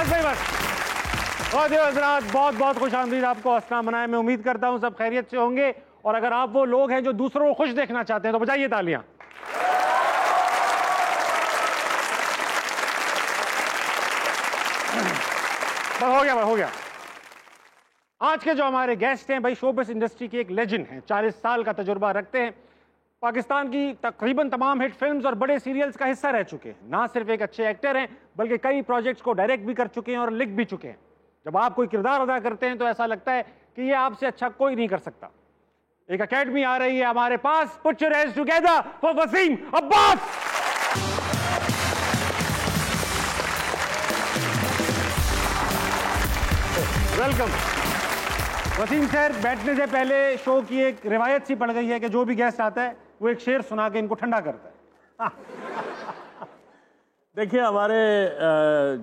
बस भाई बस। बहुत हजरात, बहुत बहुत खुश आमदीद आपको हंसना मनाए। मैं उम्मीद करता हूं सब खैरियत से होंगे, और अगर आप वो लोग हैं जो दूसरों को खुश देखना चाहते हैं तो बजाइए तालियां। हो गया। आज के जो हमारे गेस्ट हैं भाई, शोबिस इंडस्ट्री की एक लेजेंड हैं, 40 साल का तजुर्बा रखते हैं, पाकिस्तान की तकरीबन तमाम हिट फिल्म्स और बड़े सीरियल्स का हिस्सा रह चुके हैं। ना सिर्फ एक अच्छे एक्टर हैं बल्कि कई प्रोजेक्ट्स को डायरेक्ट भी कर चुके हैं और लिख भी चुके हैं। जब आप कोई किरदार अदा करते हैं तो ऐसा लगता है कि ये आपसे अच्छा कोई नहीं कर सकता। एक एकेडमी आ रही है हमारे पास। Put your hands together for Wasim Abbas. Welcome Wasim sir. बैठने से पहले शो की एक रिवायत सी पड़ गई है कि जो भी गेस्ट आता है वो एक शेर सुना के इनको ठंडा करता है। देखिए, जब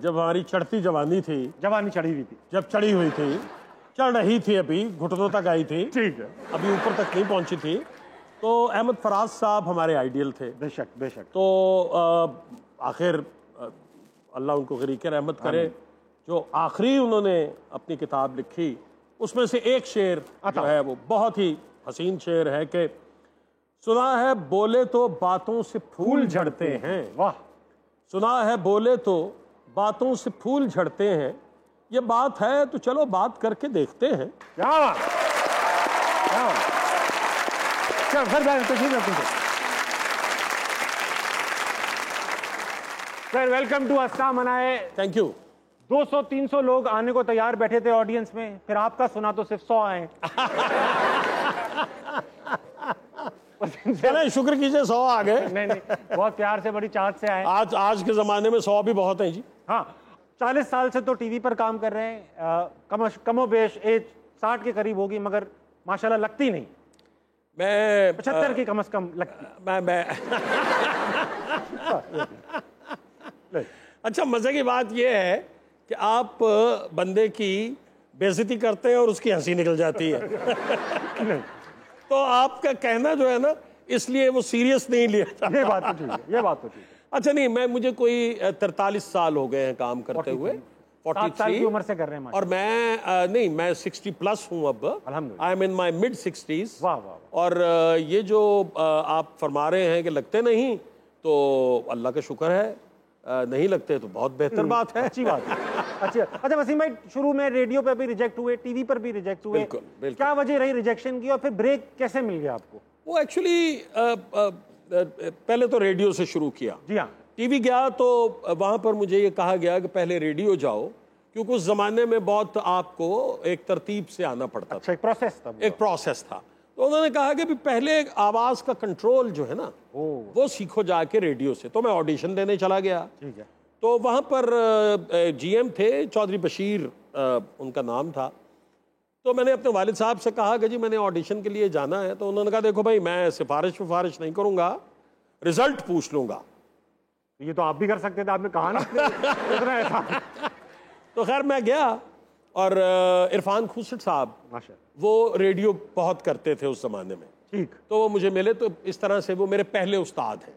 हमारी चढ़ती जवानी थी, जवानी चढ़ी हुई थी, जब चढ़ी हुई थी, चढ़ रही थी, अभी घुटनों तक आई थी, ठीक है, अभी ऊपर तक नहीं पहुंची थी, तो अहमद फराज साहब हमारे आइडियल थे। बेशक बेशक। तो आखिर अल्लाह उनको गरीक रहमत करे, जो आखिरी उन्होंने अपनी किताब लिखी उसमें से एक शेर जो है वो बहुत ही हसीन शेर है कि सुना है बोले तो बातों से फूल झड़ते हैं। वाह। सुना है बोले तो बातों से फूल झड़ते हैं, ये बात है तो चलो बात करके देखते हैं। क्या बात, क्या बात। सर वेलकम टू हंसना मनाए। Thank you. 200-300 लोग आने को तैयार बैठे थे ऑडियंस में, फिर आपका सुना तो सिर्फ 100 आए। चले शुक्र कीजिए 100 आ गए। नहीं, बहुत प्यार से बड़ी चाहत से आए। आज के जमाने में 100 भी बहुत है जी। हाँ, 40 साल से तो टीवी पर काम कर रहे हैं। कमोबेश एज 60 के करीब होगी, मगर माशाल्लाह लगती नहीं। मैं 75 की कम से कम लगती। मैं अच्छा, मजे की बात यह है कि आप बंदे की बेइज्जती करते हैं और उसकी हंसी निकल जाती है। तो आपका कहना जो है ना, इसलिए वो सीरियस नहीं लिया जाता। ये बात तो ठीक है, ये बात तो ठीक है। अच्छा, नहीं, मुझे कोई 43 साल हो गए हैं काम करते हुए। 43 साल की उम्र से कर रहे हैं। और मैं 60 प्लस हूँ अब। I am in my mid 60s। वाह वाह। और ये जो आप फरमा रहे हैं कि लगते नहीं, तो अल्लाह का शुक्र है, नहीं लगते तो बहुत बेहतर बात है। अच्छी बात है, अच्छी। अच्छा वसीम भाई, शुरू में रेडियो पे भी रिजेक्ट हुए, टीवी पर भी रिजेक्ट हुए। बिल्कुल। क्या वजह रही रिजेक्शन की, और फिर ब्रेक कैसे मिल गया आपको? वो एक्चुअली पहले तो रेडियो से शुरू किया। जी हाँ। टीवी गया तो वहां पर मुझे ये कहा गया कि पहले रेडियो जाओ, क्योंकि उस जमाने में बहुत आपको एक तरतीब से आना पड़ता था। एक प्रोसेस था। एक प्रोसेस था। तो उन्होंने कहा कि पहले आवाज का कंट्रोल जो है ना, वो सीखो जाके रेडियो से। तो मैं ऑडिशन देने चला गया। ठीक है। तो वहां पर जीएम थे, चौधरी बशीर उनका नाम था। तो मैंने अपने वालिद साहब से कहा कि जी मैंने ऑडिशन के लिए जाना है। तो उन्होंने कहा देखो भाई, मैं सिफारिश नहीं करूंगा, रिजल्ट पूछ लूंगा। ये तो आप भी कर सकते थे, आपने कहा ना। ऐसा। तो खैर मैं गया, और इरफान खूसट साहब, वो रेडियो बहुत करते थे उस जमाने में। ठीक। तो वो मुझे मिले, तो इस तरह से वो मेरे पहले उस्ताद हैं।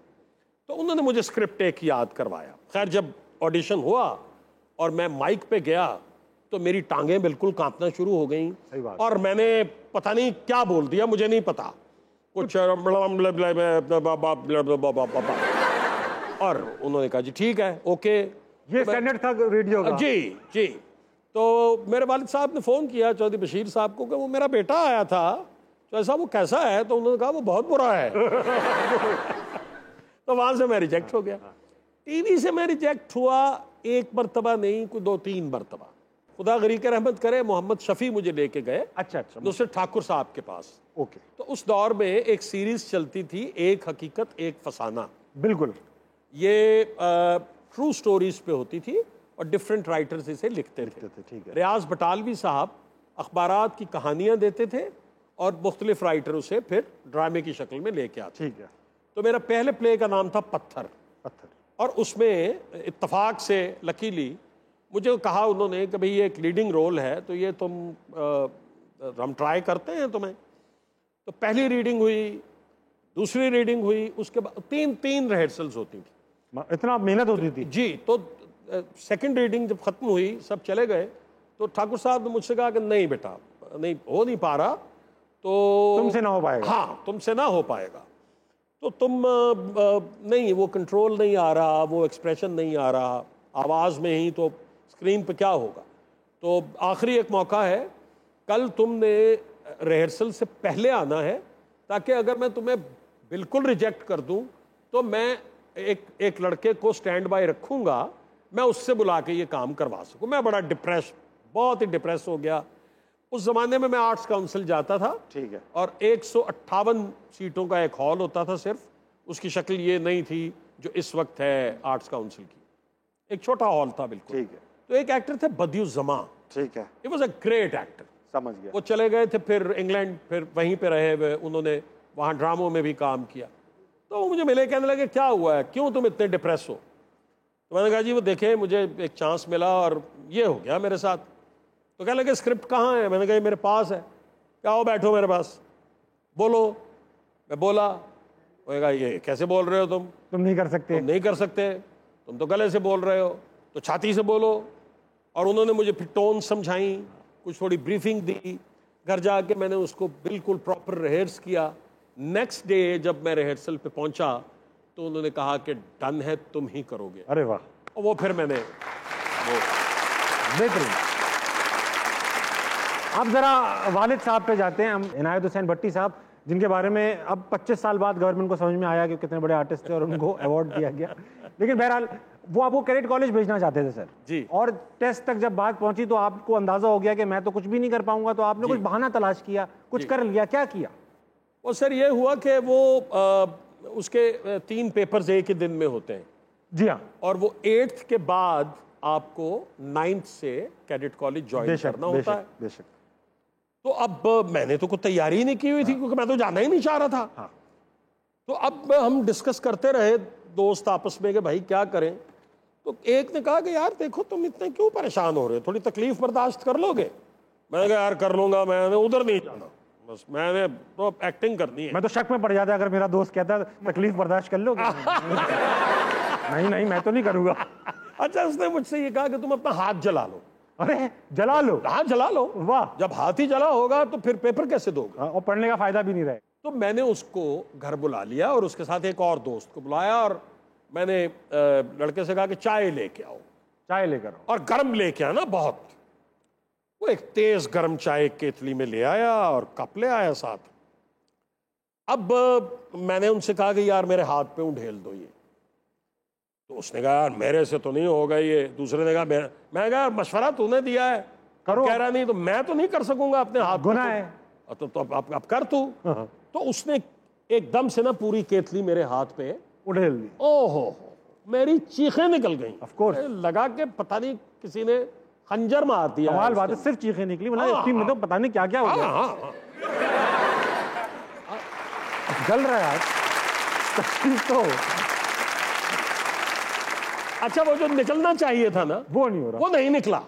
तो उन्होंने मुझे स्क्रिप्ट एक याद करवाया। खैर जब ऑडिशन हुआ और मैं माइक पे गया तो मेरी टांगें बिल्कुल कांपना शुरू हो गई, और मैंने पता नहीं क्या बोल दिया, मुझे नहीं पता, कुछ। और उन्होंने कहा जी ठीक है, ओके। ये स्टैंडर्ड था रेडियो का। जी। तो मेरे वालिद साहब ने फ़ोन किया चौधरी बशीर साहब को कि वो मेरा बेटा आया था, तो ऐसा वो कैसा है? तो उन्होंने कहा वो बहुत बुरा है। तो वहाँ से मैं रिजेक्ट हो गया। टीवी से मैं रिजेक्ट हुआ एक मरतबा नहीं, कोई 2-3 मरतबा। खुदा गरीक रहमत करे, मोहम्मद शफी मुझे लेके गए। अच्छा। दूसरे ठाकुर साहब के पास। ओके। तो उस दौर में एक सीरीज चलती थी, एक हकीकत एक फसाना। बिल्कुल। ये ट्रू स्टोरीज पे होती थी और डिफरेंट राइटर्स इसे लिखते थे। ठीक है। रियाज बटालवी साहब अखबारात की कहानियां देते थे और मुख्तलिफ राइटर उसे फिर ड्रामे की शक्ल में लेके आते। ठीक है। तो मेरा पहले प्ले का नाम था पत्थर। और उसमें इत्तफाक से लकीली मुझे कहा उन्होंने कि भाई ये एक लीडिंग रोल है, तो ये हम ट्राई करते हैं तुम्हें। तो पहली रीडिंग हुई, दूसरी रीडिंग हुई, उसके बाद तीन रिहर्सल्स होती थी। इतना मेहनत होती थी? जी। तो सेकंड रीडिंग जब ख़त्म हुई, सब चले गए, तो ठाकुर साहब ने मुझसे कहा कि नहीं बेटा, नहीं हो नहीं पा रहा, तो तुमसे ना हो पाएगा। हाँ, तुमसे ना हो पाएगा, तो तुम नहीं, वो कंट्रोल नहीं आ रहा, वो एक्सप्रेशन नहीं आ रहा, आवाज़ में ही तो स्क्रीन पे क्या होगा। तो आखिरी एक मौका है, कल तुमने रिहर्सल से पहले आना है, ताकि अगर मैं तुम्हें बिल्कुल रिजेक्ट कर दूं तो मैं एक लड़के को स्टैंड बाय रखूंगा, मैं उससे बुला के ये काम करवा सकूं। मैं बड़ा डिप्रेस, बहुत ही डिप्रेस हो गया। उस जमाने में मैं आर्ट्स काउंसिल जाता था, ठीक है, और 158 सीटों का एक हॉल होता था सिर्फ, उसकी शक्ल ये नहीं थी जो इस वक्त है आर्ट्स काउंसिल की, एक छोटा हॉल था बिल्कुल। ठीक है, तो एक एक्टर थे बदियुज़्ज़मा, ठीक है, it was a great actor, समझ गया। वो चले गए थे फिर इंग्लैंड, फिर वहीं पे रहे हुए, उन्होंने वहाँ ड्रामों में भी काम किया। तो वो मुझे मिले, कहने लगे क्या हुआ है, क्यों तुम इतने डिप्रेस हो। तो मैंने कहा जी वो देखें, मुझे एक चांस मिला और ये हो गया मेरे साथ। तो कहने लगे स्क्रिप्ट कहाँ है। मैंने कहा मेरे पास है। क्या हो, बैठो मेरे पास, बोलो। मैं बोला, वो कहा ये कैसे बोल रहे हो तुम नहीं कर सकते। तुम नहीं कर सकते, तुम तो गले से बोल रहे हो, तो छाती से बोलो। और उन्होंने मुझे फिर टोन समझाई, कुछ थोड़ी ब्रीफिंग दी। घर जाके मैंने उसको बिल्कुल प्रॉपर रिहर्स किया। नेक्स्ट डे जब मैं रिहर्सल पे पहुंचा तो उन्होंने कहा कि डन है, तुम ही करोगे। अरे वाह, और वो फिर मैंने वो बेहतरीन। अब जरा वालिद साहब पे जाते हैं हम, इनायत हुसैन भट्टी साहब, जिनके बारे में अब 25 साल बाद गवर्नमेंट को समझ में आया कि कितने बड़े आर्टिस्ट थे और उनको अवार्ड दिया गया। लेकिन बहरहाल वो आपको कैडेट कॉलेज भेजना चाहते थे सर जी, और टेस्ट तक जब बात पहुंची तो आपको अंदाजा हो गया कि मैं तो कुछ भी नहीं कर पाऊंगा, तो आपने कुछ बहाना तलाश किया, कुछ कर लिया, क्या किया? और सर ये हुआ कि वो उसके 3 पेपर्स एक ही दिन में होते हैं। जी हाँ, और वो 8th के बाद आपको 9th से कैडेट कॉलेज ज्वाइन करना होता है। बेशक। तो अब मैंने तो कुछ तैयारी ही नहीं की हुई थी, क्योंकि मैं तो जाना ही नहीं चाह रहा था। हाँ। तो अब हम डिस्कस करते रहे दोस्त आपस में कि भाई क्या करें। तो एक ने कहा कि यार देखो, तुम इतने क्यों परेशान हो रहे हो, थोड़ी तकलीफ बर्दाश्त कर लोगे। मैंने कहा यार कर लूंगा, मैंने उधर नहीं जाना, बस मैंने तो एक्टिंग करनी है। मैं तो शक में पड़ जाता अगर मेरा दोस्त कहता तकलीफ बर्दाश्त कर लोगे। नहीं मैं तो नहीं करूंगा। अच्छा, उसने मुझसे ये कहा कि तुम अपना हाथ जला लो। अरे जला लो? हाथ जला लो। वाह। जब हाथ ही जला होगा तो फिर पेपर कैसे दोगे? और पढ़ने का फायदा भी नहीं रहे। तो मैंने उसको घर बुला लिया और उसके साथ एक और दोस्त को बुलाया, और मैंने लड़के से कहा कि चाय लेके आओ। चाय लेकर आओ। और गर्म लेके आना बहुत। वो एक तेज गर्म चाय केतली में ले आया और कप ले आया साथ। अब मैंने उनसे कहा कि यार मेरे हाथ पे उंडेल दो ये। तो उसने कहा यार मेरे से तो नहीं होगा ये। दूसरे ने कहा मैं कहा मशवरा तूने दिया है, करो। कह रहा नहीं तो मैं तो नहीं कर सकूंगा अपने हाथ। गुनाह है। तो अब कर तू। तो उसने एकदम से ना पूरी केतली मेरे हाथ पे उड़ेल दी। ओहो, मेरी चीखें निकल गई। Of course. लगा के पता नहीं किसी ने खंजर मार दिया। कमाल बात है, सिर्फ चीखें निकली, मतलब स्टीम में तो पता नहीं क्या क्या हो गया। जल रहा है आज तो। अच्छा, वो जो निकलना चाहिए था ना, वो नहीं हो रहा, वो नहीं निकला।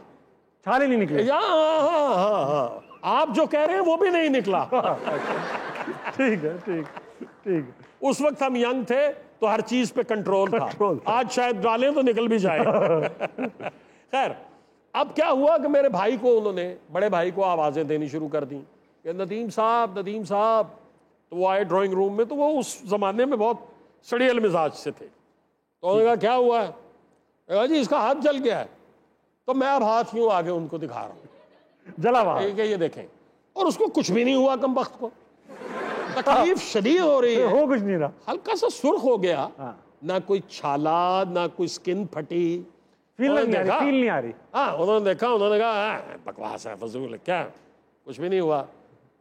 छाले नहीं निकले। हाँ, आप जो कह रहे हैं वो भी नहीं निकला। ठीक है, ठीक ठीक। उस वक्त हम यंग थे तो हर चीज पे कंट्रोल था। आज शायद डालें तो निकल भी जाए। खैर, अब क्या हुआ कि मेरे भाई को, उन्होंने बड़े भाई को आवाजें देनी शुरू कर दी कि नदीम साहब, नदीम साहब। तो वो आए ड्राइंग रूम में, तो वो उस जमाने में बहुत सड़ियल मिजाज से थे। तो उन्होंने कहा क्या हुआ है? कहा जी इसका हाथ जल गया है। तो मैं अब हाथ यूं आगे उनको दिखा रहा हूँ, जला हुआ, ये देखें। और उसको कुछ भी नहीं हुआ, कम वक्त को तकलीफ शदीद हो रही है, हो कुछ नहीं रहा, हल्का सा सुर्ख हो गया। हाँ। ना कोई छाला, ना कोई स्किन फटी, फील नहीं आ रही। हाँ, उन्होंने देखा, उन्होंने कहा बकवास है, फजूल, क्या कुछ भी नहीं हुआ,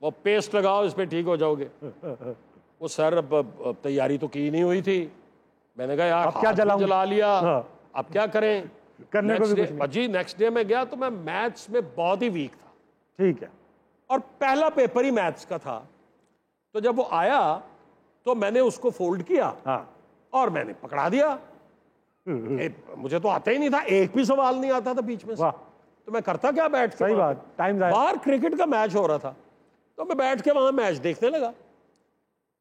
वो पेस्ट लगाओ इस पे ठीक हो जाओगे। वो सर अब तैयारी तो की नहीं हुई थी। मैंने कहा यार क्या जला लिया, अब क्या करें? करने को भी कुछ नहीं। जी नेक्स्ट डे में गया तो मैं मैथ्स में बहुत ही वीक था। ठीक है। और पहला पेपर ही मैथ्स का था। तो जब वो आया तो मैंने उसको फोल्ड किया, और मैंने पकड़ा दिया। मुझे तो आता ही नहीं था, एक भी सवाल नहीं आता था बीच में से। तो मैं करता क्या बैठ के? सही बात, टाइम बाहर क्रिकेट का मैच हो रहा था, तो मैं बैठ के वहां मैच देखने लगा।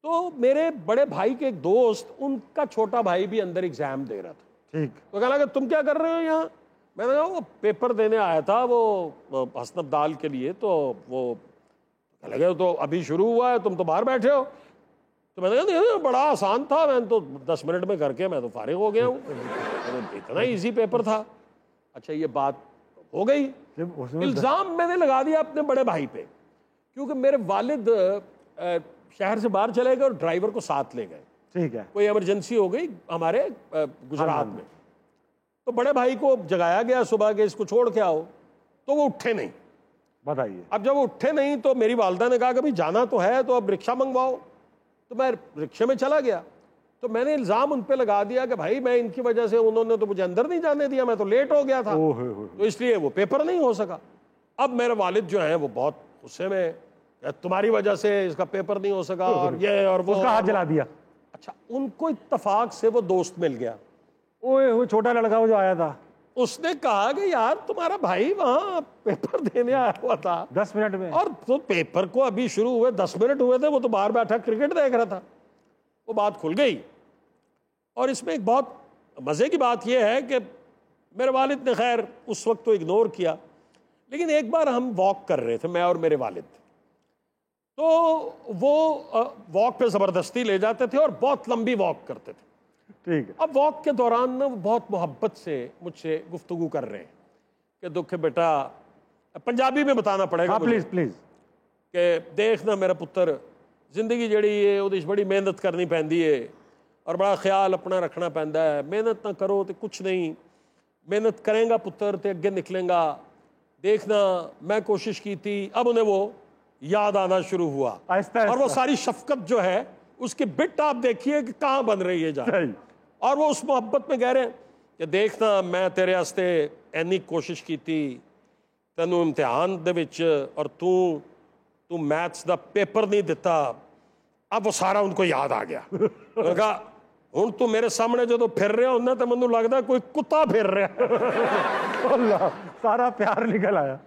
तो मेरे बड़े भाई के एक दोस्त, उनका छोटा भाई भी अंदर एग्जाम दे रहा था। ठीक। तो कहने लगा तुम क्या कर रहे हो यहाँ? मैंने कहा वो पेपर देने आया था वो हसन अब्दाल के लिए, तो वो कहने लगे तो अभी शुरू हुआ है, तुम तो बाहर बैठे हो। तो मैंने कहा नहीं, बड़ा आसान था, मैंने तो 10 मिनट में करके मैं तो फारिग हो गया हूँ, इतना इजी पेपर था। अच्छा ये बात हो गई, इल्ज़ाम मैंने लगा दिया अपने बड़े भाई पे, क्योंकि मेरे वालिद शहर से बाहर चले गए और ड्राइवर को साथ ले गए। ठीक है। कोई इमरजेंसी हो गई हमारे गुजरात में, तो बड़े भाई को जगाया गया सुबह के इसको छोड़ के आओ, तो वो उठे नहीं। बताइए। अब जब वो उठे नहीं तो मेरी वालदा ने कहा कि भाई जाना तो है तो अब रिक्शा मंगवाओ, तो मैं रिक्शे में चला गया। तो मैंने इल्ज़ाम उन पे लगा दिया कि भाई मैं इनकी वजह से, उन्होंने तो मुझे अंदर नहीं जाने दिया, मैं तो लेट हो गया था, तो इसलिए वो पेपर नहीं हो सका। अब मेरे वालिद जो हैं वो बहुत गुस्से में, तुम्हारी वजह से इसका पेपर नहीं हो सका और ये और वो, उसका हाथ जला दिया। अच्छा उनको इत्तेफाक से वो दोस्त मिल गया, ओए वो छोटा लड़का वो जो आया था, उसने कहा कि यार तुम्हारा भाई वहां पेपर देने आया हुआ था 10 मिनट में, और तो पेपर को अभी शुरू हुए 10 मिनट हुए थे, वो तो बाहर बैठा क्रिकेट देख रहा था। वो बात खुल गई। और इसमें एक बहुत मज़े की बात यह है कि मेरे वालिद ने खैर उस वक्त तो इग्नोर किया, लेकिन एक बार हम वॉक कर रहे थे, मैं और मेरे वालिद, तो वो वॉक पे ज़बरदस्ती ले जाते थे और बहुत लंबी वॉक करते थे। ठीक है। अब वॉक के दौरान ना वो बहुत मोहब्बत से मुझसे गुफ्तगू कर रहे हैं कि दुख बेटा, पंजाबी में बताना पड़ेगा, प्लीज प्लीज, कि देख ना मेरा पुत्र, जिंदगी जड़ी है वो बड़ी मेहनत करनी पैंदी है और बड़ा ख्याल अपना रखना पैंदा है, मेहनत ना करो तो कुछ नहीं, मेहनत करेंगा पुत्र तो अगे निकलेंगा। देखना मैं कोशिश की थी, अब उन्हें वो याद आना शुरू हुआ, और वो सारी शफकत जो है उसकी बिट आप देखिए कि कहाँ बन रही है जा, और वो उस मोहब्बत में कह रहे हैं कि देखना मैं तेरे वास्ते इन्नी कोशिश की थी, तेनू इम्तिहान दे विच और तू मैथ्स दा पेपर नहीं दिता। अब वो सारा उनको याद आ गया। उन्होंने कहा हुण तू मेरे सामने जो फिर रहा होना तो मैनू लगता कोई कुत्ता फिर रहा। अल्लाह, सारा प्यार निकल आया।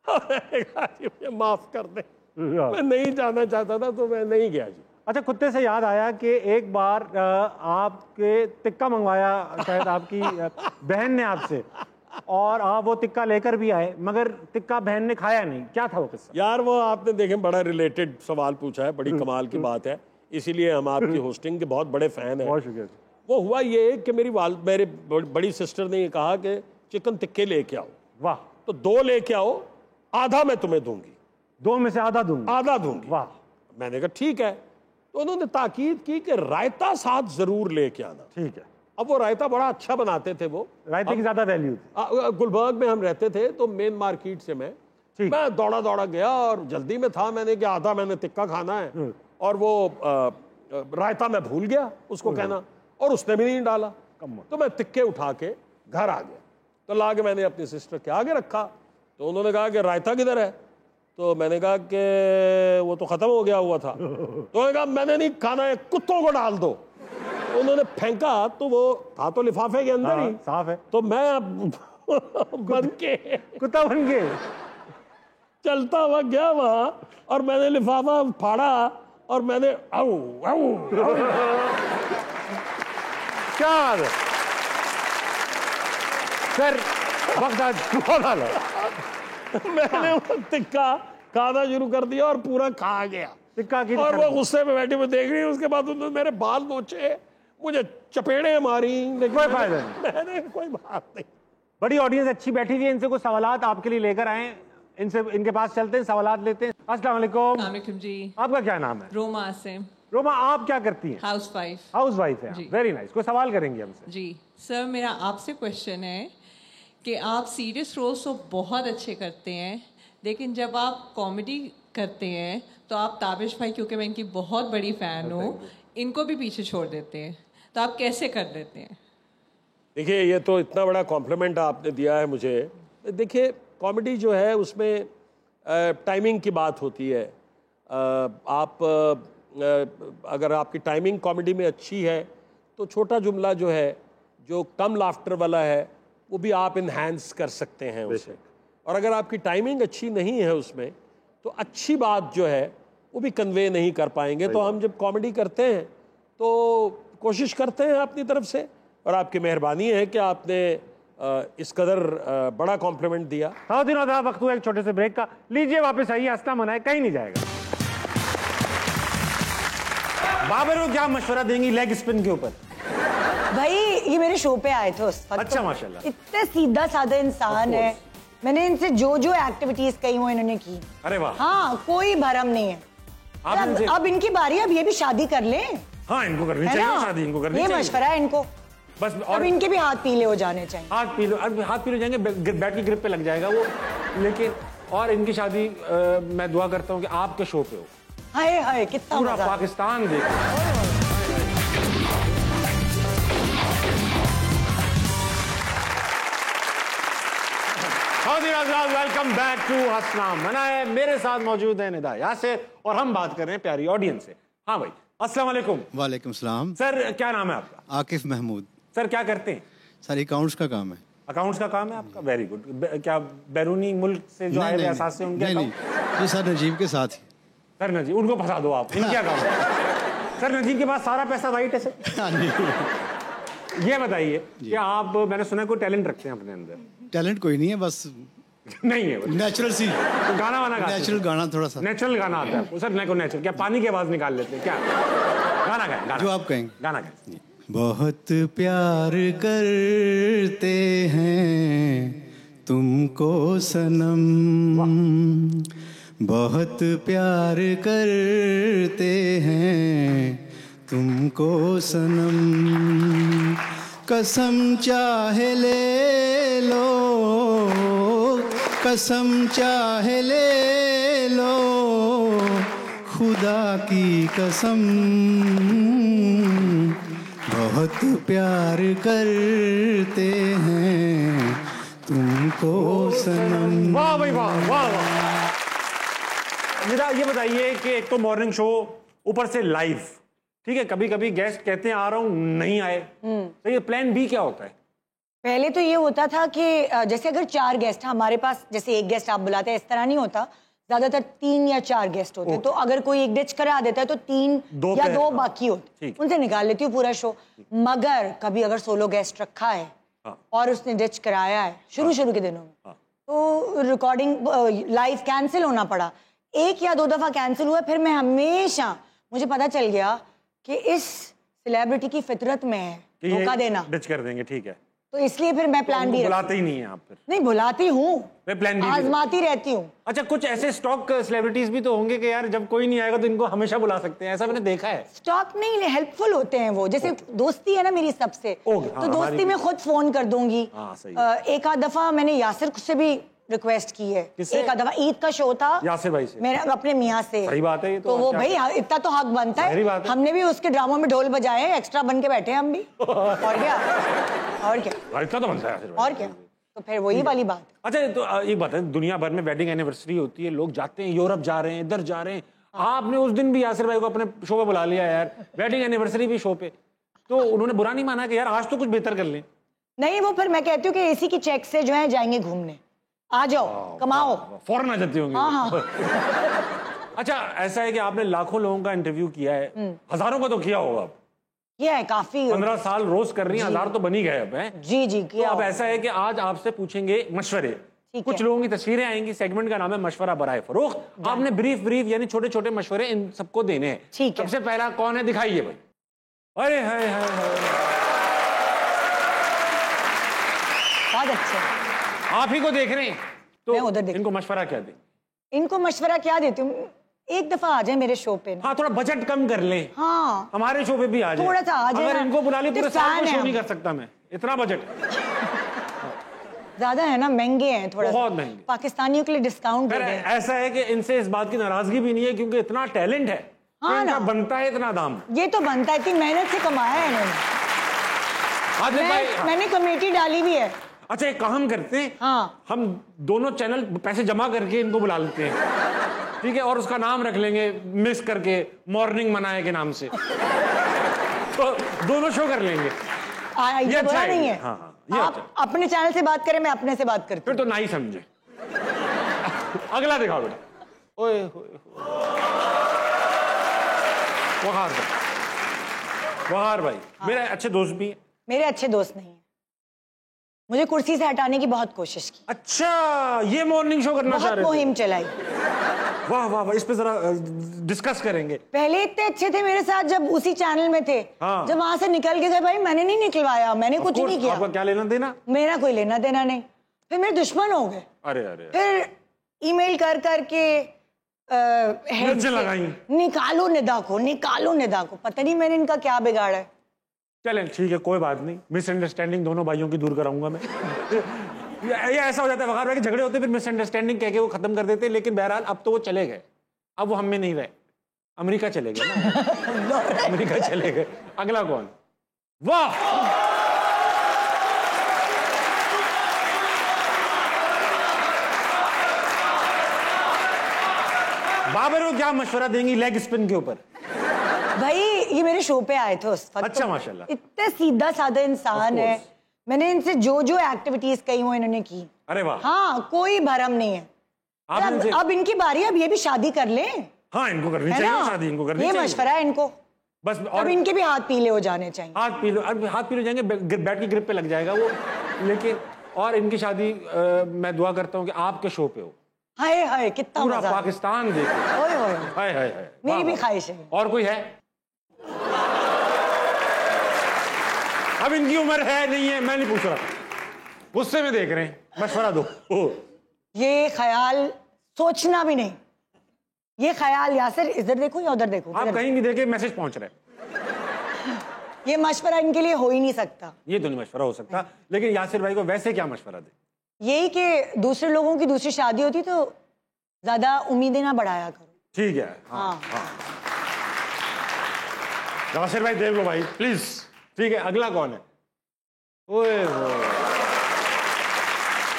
मुझे माफ कर दे, मैं नहीं जाना चाहता था तो मैं नहीं गया जी। अच्छा, कुत्ते से याद आया कि एक बार आपके टिक्का मंगवाया शायद आपकी बहन ने आपसे, और आप वो टिक्का लेकर भी आए, मगर टिक्का बहन ने खाया नहीं, क्या था वो किस्सा? यार वो आपने देखे बड़ा रिलेटेड सवाल पूछा है, बड़ी कमाल की बात है, इसीलिए हम आपकी होस्टिंग के बहुत बड़े फैन हैं। बहुत शुक्रिया। वो हुआ ये कि मेरे बड़ी सिस्टर ने ये कहा कि चिकन टिक्के लेके आओ। वाह। तो 2 लेके आओ, आधा मैं तुम्हें दूंगी। 2 में से आधा दूंगी? आधा दूंगी। वाह। मैंने कहा ठीक है। तो उन्होंने ताकीद की कि रायता साथ जरूर लेके आना। ठीक है। अब वो रायता बड़ा अच्छा बनाते थे, वो रायते की ज्यादा वैल्यू थी। गुलबर्ग में हम रहते थे, तो मेन मार्केट से मैं दौड़ा गया और जल्दी में था, मैंने कि आधा मैंने टिक्का खाना है, और वो रायता मैं भूल गया उसको कहना, और उसने भी नहीं डाला। तो मैं टिक्के उठा के घर आ गया, तो ला के मैंने अपनी सिस्टर के आगे रखा। तो उन्होंने कहा कि रायता किधर है? तो मैंने कहा कि वो तो खत्म हो गया हुआ था। तो उन्होंने कहा मैंने नहीं खाना है, कुत्तों को डाल दो। उन्होंने फेंका तो वो था तो लिफाफे के अंदर ही, साफ है। तो मैं बन के कुत्ता बन के चलता हुआ गया वहां, और मैंने लिफाफा फाड़ा और मैंने आऊ आऊ क्या सर, वक्त आज बहुत आला। मैंने वो टिक्का खाना शुरू कर दिया और पूरा खा गया टिक्का की, और वो गुस्से में बैठी हुई देख रही। उसके बाद उन्होंने मेरे बाल नोचे, मुझे चपेड़े मारी, लेकिन कोई फायदा नहीं, मैंने कोई बात नहीं। बड़ी ऑडियंस अच्छी बैठी हुई है, इनसे कुछ सवालात आपके लिए लेकर आए, इनसे इनके पास चलते हैं, सवालात लेते हैं। अस्सलाम वालेकुम जी। आपका क्या नाम है? रोमा आसिम। रोमा, आप क्या करती हैं? हाउसवाइफ। हाउसवाइफ है। Very nice. कोई सवाल करेंगे हमसे? जी सर, मेरा आपसे क्वेश्चन है कि आप सीरियस रोल्स तो बहुत अच्छे करते हैं, लेकिन जब आप कॉमेडी करते हैं तो आप ताबिश भाई, क्योंकि मैं इनकी बहुत बड़ी फ़ैन हूँ, इनको भी पीछे छोड़ देते हैं, तो आप कैसे कर देते हैं? देखिए, ये तो इतना बड़ा कॉम्प्लीमेंट आपने दिया है मुझे। देखिए, कॉमेडी जो है उसमें टाइमिंग की बात होती है। आप अगर आपकी टाइमिंग कॉमेडी में अच्छी है तो छोटा जुमला जो है, जो कम लाफ्टर वाला है, वो भी आप इन्हांस कर सकते हैं उसे। और अगर आपकी टाइमिंग अच्छी नहीं है उसमें, तो अच्छी बात जो है वो भी कन्वे नहीं कर पाएंगे। तो हम जब कॉमेडी करते हैं तो कोशिश करते हैं अपनी तरफ से और आपकी मेहरबानी है कि आपने इस कदर बड़ा कॉम्प्लीमेंट दिया। हाँ दिनों दा वक्त हुआ एक छोटे से ब्रेक का। लीजिए वापस आइए, हंसना मनाए कहीं नहीं जाएगा। बाबर को क्या मशवरा देंगी लेग स्पिन के ऊपर? भाई ये मेरे शो पे आए थे उस वक्त। अच्छा माशाल्लाह। इतने सीधा साधा इंसान है, मैंने इनसे जो जो एक्टिविटीज कही वो इन्होंने की। अरे वाह। हाँ कोई भरम नहीं है। अब इनकी बारी है, अब ये भी शादी कर लें। हाँ इनको करनी चाहिए शादी, इनको करनी चाहिए। ये मशवरा है इनको बस। और अब इनके भी हाथ पीले हो जाने चाहिए। हाथ पीले, अब हाथ पीले जाएंगे, बैट की ग्रिप पे लग जाएगा वो। लेकिन और इनकी शादी मैं दुआ करता हूँ कि आपके शो पे हो। हाय हाय कितना पूरा मजा। पाकिस्तान देखे। वेलकम बैक टू हंसना मनाए। मेरे साथ मौजूद है निदा यासिर और हम बात कर रहे हैं प्यारी ऑडियंस से। हाँ भाई, अस्सलाम वालेकुम। वालेकुम सलाम। सर क्या नाम है आपका? आकिफ महमूद। सर क्या करते हैं? सर अकाउंट्स का काम है। अकाउंट्स का काम है आपका, वेरी गुड। क्या बैरूनी मुल्क से जो आए हुए असास से उनके? नहीं, ये सर नजीब के साथ ही। सर नजीब, उनको फंसा दो आप, इनके अकाउंट है। सर नजीब के पास सारा पैसा वाइट है सर। ये बताइए कि आप, मैंने सुना कोई टैलेंट रखते हैं अपने अंदर? टैलेंट कोई नहीं है, बस नहीं है, नेचुरल सी तो गाना वाना गाते हैं? नेचुरल गाना थोड़ा सा। नेचुरल गाना आता है आपको? सर नहीं को नेचुरल, क्या पानी की आवाज निकाल लेते हैं क्या? गाना गाएं, गाना। जो आप कहेंगे। गाना गाएं। बहुत प्यार करते हैं तुमको सनम, बहुत प्यार करते हैं तुमको सनम, कसम चाहे ले लो, कसम चाहे ले लो, खुदा की कसम, बहुत प्यार करते हैं तुमको सनम। वाह भाई वाह, वाह वाह। निदा ये बताइए कि एक तो मॉर्निंग शो, ऊपर से लाइव, ठीक है, कभी कभी गेस्ट कहते हैं आ रहा हूं, नहीं आए, तो ये प्लान बी क्या होता है? पहले तो ये होता था कि जैसे अगर 4 गेस्ट हैं हमारे पास, जैसे एक गेस्ट आप बुलाते हैं, इस तरह नहीं होता, ज्यादातर 3 या 4 गेस्ट होते हैं। तो अगर कोई एक डिच करा देता है तो 3 या 2 बाकी होते, उनसे निकाल लेती हूँ पूरा शो। मगर कभी अगर सोलो गेस्ट रखा है और उसने डिच कराया है शुरू के दिनों में, तो रिकॉर्डिंग लाइव कैंसिल होना पड़ा। 1 या 2 दफा कैंसिल हुआ, फिर मैं हमेशा, मुझे पता चल गया कि इस सेलिब्रिटी की फितरत में है धोखा देना, डिच कर देंगे, ठीक है, तो इसलिए फिर मैं प्लान भी बुलाते ही नहीं है आप? फिर नहीं बुलाती हूँ, मैं प्लान बी आजमाती रहती हूँ। अच्छा, कुछ ऐसे स्टॉक सेलिब्रिटीज भी तो होंगे कि यार जब कोई नहीं आएगा तो इनको हमेशा बुला सकते हैं, ऐसा मैंने देखा है। स्टॉक नहीं, हेल्पफुल होते हैं वो, जैसे दोस्ती है ना मेरी सबसे, तो दोस्ती में खुद फोन कर दूंगी। एक आध दफा मैंने यासिर से भी रिक्वेस्ट की है, एक आध दफा ईद का शो था यासिर भाई से, मेरे अपने मियाँ से। सही बात है ये तो वो भाई इतना तो हक बनता है, हमने भी उसके ड्रामों में ढोल बजाए, एक्स्ट्रा बन के बैठे हम भी। और क्या, और क्या, इतना तो बनता है, और क्या, तो फिर वही वाली बात। अच्छा तो एक बात है, दुनिया भर में वेडिंग एनिवर्सरी होती है, लोग जाते हैं, यूरोप जा रहे हैं, इधर जा रहे हैं, आपने उस दिन भी यासिर भाई को अपने शो पे बुला लिया यार, वेडिंग एनिवर्सरी भी शो पे, तो उन्होंने बुरा नहीं माना कि यार आज तो कुछ बेहतर कर लें? नहीं, वो फिर मैं कहती हूँ कि इसी की चेक से जो है जाएंगे घूमने, आ जाओ कमाओ, फौरन आ जाती होंगी। हाँ। अच्छा, ऐसा है कि आपने लाखों लोगों का इंटरव्यू किया है, हजारों का तो किया होगा? किया है, काफी। 15 साल रोज कर रही हैं, 1000 तो बनी गए अब हैं। जी जी किया। तो अब ऐसा है कि आज आपसे पूछेंगे मशवरे, कुछ लोगों की तस्वीरें आएंगी, सेगमेंट का नाम है मशवरा बराए फरोख्त। आपने ब्रीफ यानी छोटे छोटे मशवरे इन सबको देने हैं। ठीक है। सबसे पहला कौन है, दिखाइए भाई। अरे हाय हाय बहुत अच्छे, आप ही को देख रहे हैं, तो मैं उधर इनको मशवरा क्या दें? इनको मशवरा क्या देती हूँ, एक दफा आ जाए मेरे शो पे। हाँ, थोड़ा बजट कम कर ले। हाँ, हमारे शो पे भी आ जाए, थोड़ा सा आ जाए। अगर इनको बुला ली पूरे साल में शो नहीं कर सकता मैं, इतना बजट ज्यादा है ना, महंगे हैं थोड़ा, बहुत महंगे। पाकिस्तानियों के लिए डिस्काउंट दे दें। ऐसा है कि इनसे इस बात की नाराजगी भी नहीं है, क्योंकि इतना टैलेंट है, हाँ ना, बनता है इतना दाम। ये तो बनता है, इतनी मेहनत से कमाया है इन्होंने। मैंने कमेटी डाली भी है। अच्छा, एक काम करते हैं, हाँ, हम दोनों चैनल पैसे जमा करके इनको बुला लेते हैं, ठीक है, और उसका नाम रख लेंगे मिक्स करके, मॉर्निंग मनाए के नाम से। तो दोनों शो कर लेंगे। ये बुरा नहीं है। हाँ, आप अपने चैनल से बात करें, मैं अपने से बात करती हूँ, फिर तो नहीं समझे। अगला दिखाओ बेटा। ओए वहार भाई, मेरे अच्छे दोस्त भी हैं। मेरे अच्छे दोस्त नहीं है। मुझे कुर्सी से हटाने की बहुत कोशिश की, अच्छा, ये मॉर्निंग शो करना चाह बहुत रहे थे? मुहिम चलाई। वाह वाह वाह, इस पे जरा डिस्कस करेंगे। पहले इतने अच्छे थे मेरे साथ जब उसी चैनल में थे, हाँ। जब वहां से निकल के गए भाई, मैंने नहीं निकलवाया, मैंने Of कुछ course, नहीं किया, आपका क्या लेना देना? मेरा कोई लेना देना नहीं। फिर मेरे दुश्मन हो गए, अरे अरे, फिर ईमेल कर करके हेड मिर्चें से, लगाई। निकालो निदा को, निकालो निदा को। पता नहीं मैंने इनका क्या बिगाड़ा है। चलें ठीक है, कोई बात नहीं, मिसअंडरस्टैंडिंग दोनों भाइयों की दूर कराऊंगा मैं। ये ऐसा हो जाता है वकार भाई कि झगड़े होते, फिर मिसअंडरस्टैंडिंग कह के वो खत्म कर देते, लेकिन बहरहाल अब तो वो चले गए, अब वो हम में नहीं रहे, अमेरिका चले गए ना। अमेरिका चले गए। अगला कौन? वाह, बाबर को क्या मशवरा देंगी लेग स्पिन के ऊपर? भाई ये मेरे शो पे आए थे उस वक्त, अच्छा, तो माशाल्लाह। इतने सीधा साधा इंसान Of है। course. मैंने इनसे जो जो एक्टिविटीज कही वो इन्होंने की। अरे वाह, हाँ, कोई भरम नहीं है। आप अब, इनसे- अब इनकी बारी है, अब ये भी शादी कर ले, हाँ इनको करनी है चाहिए ना? शादी, इनको करनी ये चाहिए मशवरा है इनको। बस। अब और इनके भी हाथ पीले हो जाने चाहिए। हाथ पी लो, अब हाथ पी लो जाएंगे, बैट की ग्रिप पे लग जाएगा वो। लेकिन और इनकी शादी मैं दुआ करता हूँ कि आपके शो पे हो, हाय हाय कितना पूरा मजा। पाकिस्तान देखे। ओए ओए, हाय हाय हाय, मेरी वाह, भी वाह। ख्वाहिश है। और कोई है? अब इनकी उम्र है नहीं है, मैं नहीं पूछ रहा, गुस्से में देख रहे हैं, मशवरा दो। ये ख्याल सोचना भी नहीं, ये ख्याल यासिर इधर देखो या उधर देखो, आप किधर? कहीं भी देखे मैसेज पहुंच रहे हैं। ये मशवरा इनके लिए हो ही नहीं सकता। ये तो नहीं मशवरा हो सकता, लेकिन यासिर भाई को वैसे क्या मशवरा दे? यही कि दूसरे लोगों की दूसरी शादी होती तो ज्यादा उम्मीदें ना बढ़ाया करो। ठीक है, हाँ, यासिर भाई देख लो भाई प्लीज। ठीक है, अगला कौन है? ओए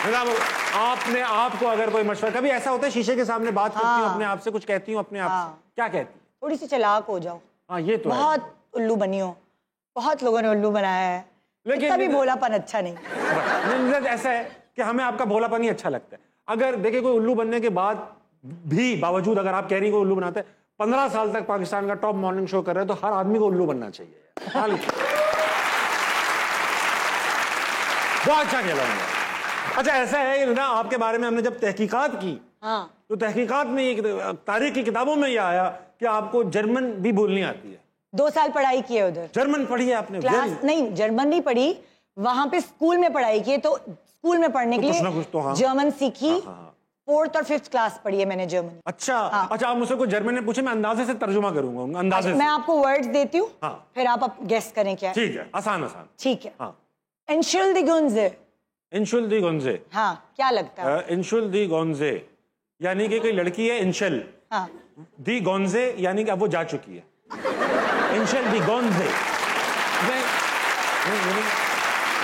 जनाब, आपने आपको अगर कोई मशवरा, कभी ऐसा होता है शीशे के सामने बात करती हूँ अपने आप से, कुछ कहती हूँ अपने आप से, क्या कहती? थोड़ी सी चालाक हो जाओ। हाँ ये तो है। बहुत उल्लू बनी हो, बहुत लोगों ने उल्लू बनाया है, लेकिन- इतना भी भोलापन अच्छा नहीं। नहीं, ऐसा है कि हमें आपका भोलापन ही अच्छा लगता है। अगर देखिए कोई उल्लू बनने के बाद भी, बावजूद अगर आप कह रही हैं कोई उल्लू बनाता है, 15 साल तक पाकिस्तान का टॉप मॉर्निंग शो कर रहे हैं, तो हर आदमी को उल्लू बनना चाहिए। हाल बहुत अच्छा खेला उन्होंने। अच्छा ऐसा है ना, आपके बारे में हमने जब तहकीकात की, हाँ, तो तहकीकात में ये तारीख की किताबों में ये आया कि आपको जर्मन भी बोलनी आती है। 2 साल पढ़ाई की है उधर। जर्मन पढ़ी है आपने? क्लास नहीं, जर्मन नहीं पढ़ी, वहां पे स्कूल में पढ़ाई की है, तो स्कूल में पढ़ने के कुछ लिए ना कुछ तो हाँ। जर्मन सीखी। हाँ। 4th और 5th क्लास पढ़ी है मैंने जर्मन। अच्छा हाँ। अच्छा, आप मुझसे कोई जर्मन में पूछे, मैं अंदाजे से तर्जुमा करूंगा, अंदाजे मैं से। आपको वर्ड्स देती हूँ, हाँ। फिर आप गेस करें क्या है। ठीक है, आसान आसान। ठीक है। हाँ। Entschuldigung। इंशुल दी गोंजे। हाँ, क्या लगता है? इंशुल दी गोंजे यानी कि कोई लड़की है, इंशल हाँ, दी गोंजे यानी कि अब वो जा चुकी है। इंशल दी गोंजे,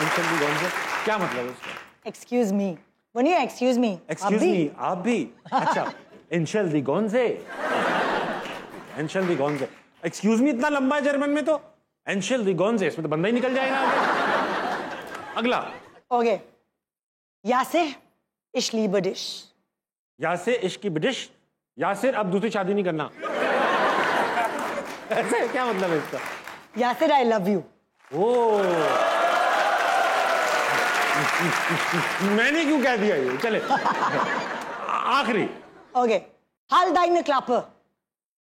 इंशल दी गोंजे क्या मतलब है उसका? Excuse me. वो नहीं, एक्सक्यूज मी। एक्सक्यूज मी, आप भी? अच्छा, इंशल दी गोंजे, इंशल दी गोंजे। एक्सक्यूज मी इतना लंबा है जर्मन में, तो इंशल दी गोंजे, इसमें तो बंदा ही निकल जाएगा आगे। अगला। Okay, Yasir ich liebe dich। Yasir इश्क की बिडिश, यासिर अब दूसरी शादी नहीं करना। ऐसे क्या मतलब है इसका? Yasir I love you. ओ मैंने क्यों कह दिया ये? चले आखिरी। ओके, हाल दाइन क्लापर।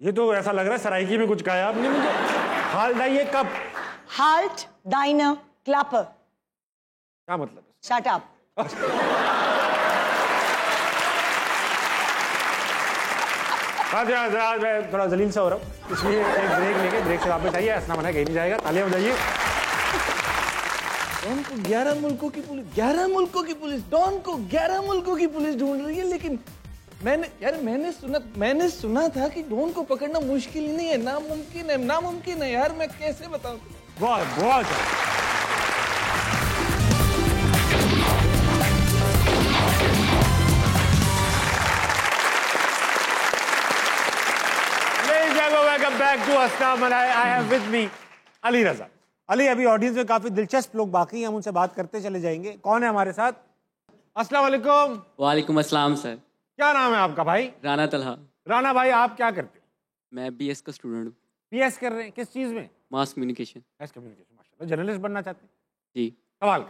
ये तो ऐसा लग रहा है सराइकी में कुछ कहा है आपने मुझे। हाल दाई ये कब? हाल्ट दाइन क्लापर। क्या मतलब है? Shut up. मैं थोड़ा जलील सा हो रहा हूँ, इसलिए एक ब्रेक लेके, ब्रेक से वापस आइए। हंसना मना कहीं नहीं जाएगा, तालियां बजाइए। डॉन को 11 मुल्कों की पुलिस, 11 मुल्कों की पुलिस, डॉन को 11 मुल्कों की पुलिस ढूंढ रही है। लेकिन मैंने सुना था कि डॉन को पकड़ना मुश्किल ही नहीं है, नामुमकिन है यार। मैं कैसे बताऊं? बहुत बहुत welcome back to Hansna Mana. I have with me Ali Raza. Ali, अभी ऑडियंस में काफी दिलचस्प लोग बाकी हैं, हम उनसे बात करते चले जाएंगे। कौन है हमारे साथ? अस्सलाम वालेकुम। वालेकुम अस्सलाम सर। क्या नाम है आपका भाई? राना तलहा। राना भाई, आप क्या करते हो? मैं बीएस का स्टूडेंट हूँ। पीएस कर रहे हैं, किस चीज में? Mass communication. Mass communication. माशाल्लाह, जर्नलिस्ट बनना चाहते हैं? जी सवाल।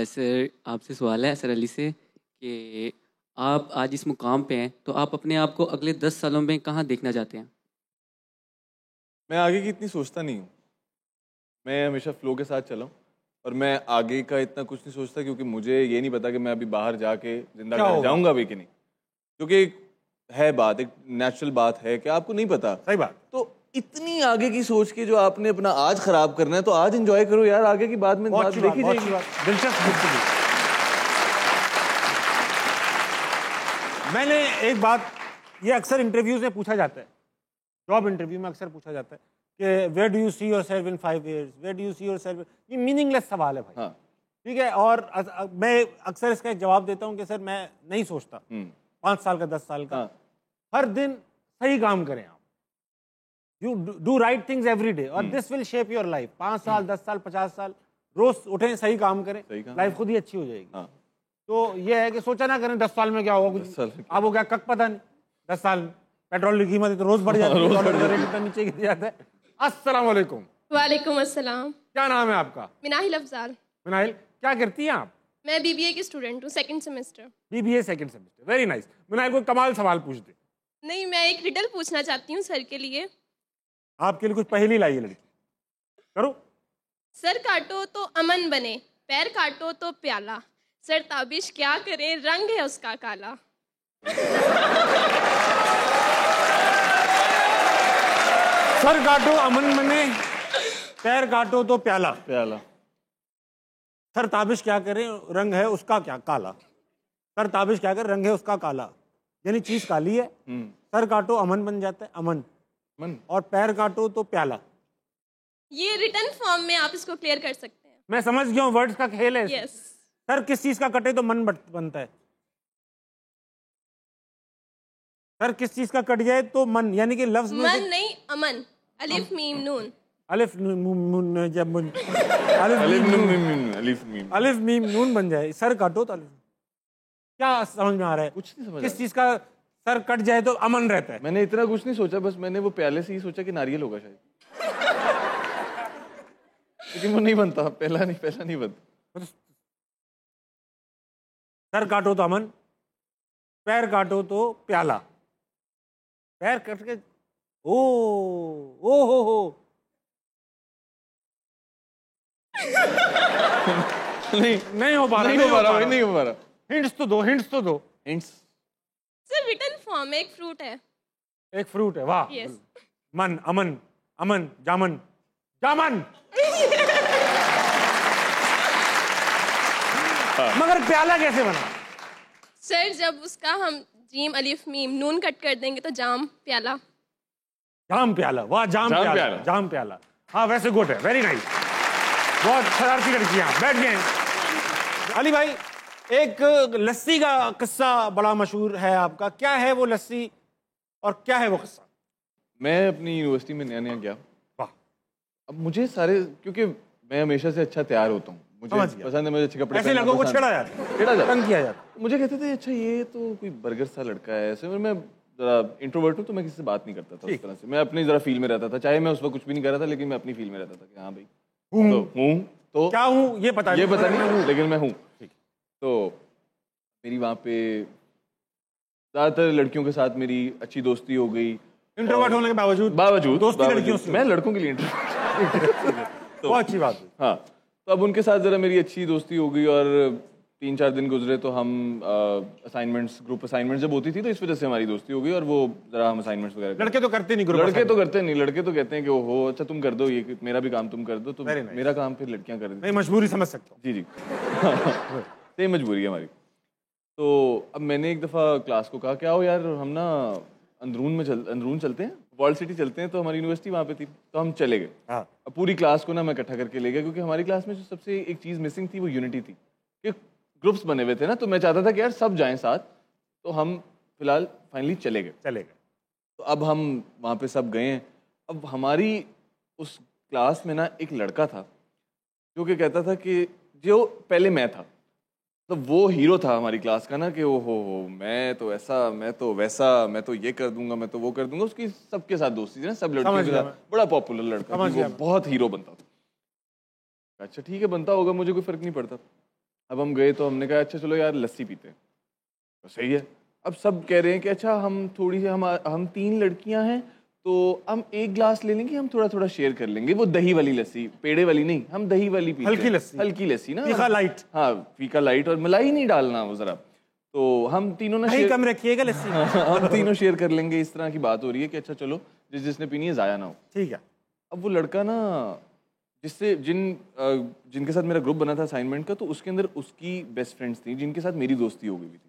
सर आपसे सवाल है असर अली से कि आप आज इस मुकाम पे हैं तो आप अपने आप को अगले 10 सालों में कहाँ देखना चाहते हैं? मैं आगे की इतनी सोचता नहीं हूँ, मैं हमेशा फ्लो के साथ चला हूँ और मैं आगे का इतना कुछ नहीं सोचता क्योंकि मुझे ये नहीं पता कि मैं अभी बाहर जाके जिंदा क्या रह होगा? जाऊंगा भी कि नहीं, क्योंकि है बात, एक नेचुरल बात है कि आपको नहीं पता। सही बात। तो इतनी आगे की सोच के जो आपने अपना आज खराब करना है तो आज एंजॉय करो यार, आगे की बाद में बहुत बात अच्छी बात, देखी बहुत जाएगी। अच्छी बात, दिलचस्प गुफ्तगू। मैंने एक बात, ये अक्सर इंटरव्यूज में पूछा जाता है, जॉब इंटरव्यू में अक्सर पूछा जाता है कि where do you see yourself in 5 years, where do you see yourself, ये मीनिंगलेस सवाल है भाई। हाँ। ठीक है, और मैं अक्सर इसका एक जवाब देता हूँ कि सर मैं नहीं सोचता 5 साल का 10 साल का। हाँ। हर दिन सही काम करें आप, you do right things every day और this will shape your life. 5 साल 10 साल 50 साल रोज उठें, सही काम करें, लाइफ खुद ही अच्छी हो जाएगी। हाँ। तो ये है कि सोचा ना करें 10 साल में क्या होगा, कुछ अब हो गया कक पता नहीं। 10 साल पेट्रोल की कीमत तो रोज बढ़ जाती है, डॉलर का रेट इतना नीचे गिर जाता है। अस्सलाम वालेकुम। वालेकुम अस्सलाम। क्या नाम है आपका? मिनाहिल अफजाल। मिनाहिल, क्या करती हैं आप? मैं बीबीए की स्टूडेंट हूँ, second semester. BBA second semester, very nice. Minahil को कमाल सवाल पूछ दे। नहीं, मैं एक रिडल पूछना चाहती हूँ सर के लिए। आपके लिए कुछ पहेली लाई है लड़की, करो। सर काटो तो अमन बने, पैर काटो तो प्याला, सर ताबिश क्या करे, रंग है उसका काला। सर काटो अमन बने, पैर काटो तो प्याला, प्याला, सर ताबिश क्या करे, रंग है उसका क्या काला। सर ताबिश क्या करे, रंग है उसका काला, यानी चीज काली है। सर काटो अमन बन जाता है, अमन, और पैर काटो तो प्याला। ये रिटर्न फॉर्म में आप इसको क्लियर कर सकते हैं। मैं समझ गया हूँ, वर्ड्स का खेल है। यस। सर किस चीज का कटे तो मन बनता है? सर किस चीज का कट जाए तो मन, यानी कि लफ्ज में मन नहीं, अमन, अलिफ मीम नून। अलिफ जब अलिफ मीम नून बन जाए, सर काटो तो अलिफ। क्या समझ में आ रहा है? कुछ नहीं समझ। किस चीज का सर कट जाए तो अमन रहता है? मैंने इतना कुछ नहीं सोचा, बस मैंने वो प्याले से ही सोचा कि नारियल होगा शायद, लेकिन वो नहीं बनता, पहला नहीं बनता। सर काटो तो अमन, पैर काटो तो प्याला, पैर कट के ओ हो नहीं हो पा रहा। हिंट्स तो दो। हिंट्स। सर रिटर्न फॉर्म में एक फ्रूट है। एक फ्रूट है, वाह। यस। मन, अमन, जामन। मगर प्याला कैसे बना? सर जब उसका हम जीम अलिफ मीम नून कट कर देंगे तो जाम प्याला। जाम प्याला, वाह, जाम प्याला। हाँ वैसे गुड है, वेरी नाइस। बहुत शरारती लड़कियां। बैठ गए। अली भाई, एक लस्सी का किस्सा बड़ा मशहूर है आपका, क्या है वो लस्सी और क्या है वो किस्सा? मैं अपनी यूनिवर्सिटी में नया गया। वाह। अब मुझे सारे, क्योंकि मैं हमेशा से अच्छा तैयार होता हूँ, मुझे पसंद है, मुझे अच्छे कपड़े ऐसे लोगों को छेड़ा जाता, तंग किया जाता। मुझे कहते थे अच्छा ये तो कोई बर्गर सा लड़का है ऐसे। और मैं जरा इंट्रोवर्ट हूँ तो मैं किसी से बात नहीं करता था उस तरह से। मैं अपनी जरा फील में रहता था, चाहे मैं उस वक्त कुछ भी नहीं कर रहा था, लेकिन मैं अपनी फील में रहता था कि हाँ भाई तो क्या हूँ ये पता नहीं, लेकिन मैं हूँ। तो मेरी वहाँ पे ज़्यादातर लड़कियों के साथ मेरी अच्छी दोस्ती हो गई, इंट्रोवर्ट होने के बावजूद दोस्ती लड़कियों से। मैं लड़कों के लिए इंट्रोवर्ट। बहुत अच्छी बात है। हाँ, तो अब उनके साथ ज़रा मेरी अच्छी दोस्ती हो गई और 3-4 दिन गुजरे तो हम असाइनमेंट्स, ग्रुप असाइनमेंट्स जब होती थी तो इस वजह से हमारी दोस्ती हो गई। और वो ज़रा हम असाइनमेंट्स वगैरह, लड़के तो करते नहीं, लड़के तो कहते हैं कि ओहो अच्छा तुम कर दो, ये मेरा भी काम तुम कर दो, तो मेरा काम फिर लड़कियां कर देती। नहीं, मजबूरी समझ सकता हूँ। जी सही मजबूरी है हमारी। तो अब मैंने एक दफ़ा क्लास को कहा, क्या हो यार हम ना अंदरून चलते हैं, वर्ल्ड सिटी चलते हैं। तो हमारी यूनिवर्सिटी वहाँ पे थी, तो हम चले गए। अब पूरी क्लास को ना मैं इकट्ठा करके ले गया, क्योंकि हमारी क्लास में जो सबसे एक चीज़ मिसिंग थी वो यूनिटी थी, कि ग्रुप्स बने हुए थे ना, तो मैं चाहता था कि यार सब जाएं साथ। तो हम फिलहाल फाइनली चले गए। तो अब हम वहाँ पे सब गए हैं। अब हमारी उस क्लास में ना एक लड़का था जो कि कहता था कि जो पहले मैं था, तो वो हीरो था हमारी क्लास का ना, कि ओ हो मैं तो ऐसा, मैं तो वैसा, मैं तो ये कर दूंगा, मैं तो वो कर दूंगा। उसकी सबके साथ दोस्ती थी ना, सब लड़कियों के साथ, बड़ा पॉपुलर लड़का, वो बहुत हीरो बनता था। अच्छा ठीक है बनता होगा, मुझे कोई फर्क नहीं पड़ता। अब हम गए तो हमने कहा अच्छा चलो यार लस्सी पीते हैं, तो सही है। अब सब कह रहे हैं कि अच्छा हम थोड़ी सी हम 3 लड़कियां हैं तो हम 1 गिलास ले लेंगे, हम थोड़ा थोड़ा शेयर कर लेंगे। वो दही वाली लस्सी, पेड़े वाली नहीं, हम दही वाली पीते हैं। हल्की लस्सी ना, फीका लाइट। हाँ फीका लाइट, और मलाई नहीं डालना वो जरा। तो हम तीनों ना शेयर कम रखिएगा लस्सी। हम तीनों शेयर कर लेंगे। इस तरह की बात हो रही है कि अच्छा चलो जिसने पीनी है जाया ना हो। ठीक है। अब वो लड़का ना जिनके साथ मेरा ग्रुप बना था असाइनमेंट का, तो उसके अंदर उसकी बेस्ट फ्रेंड्स थी जिनके साथ मेरी दोस्ती हो गई थी।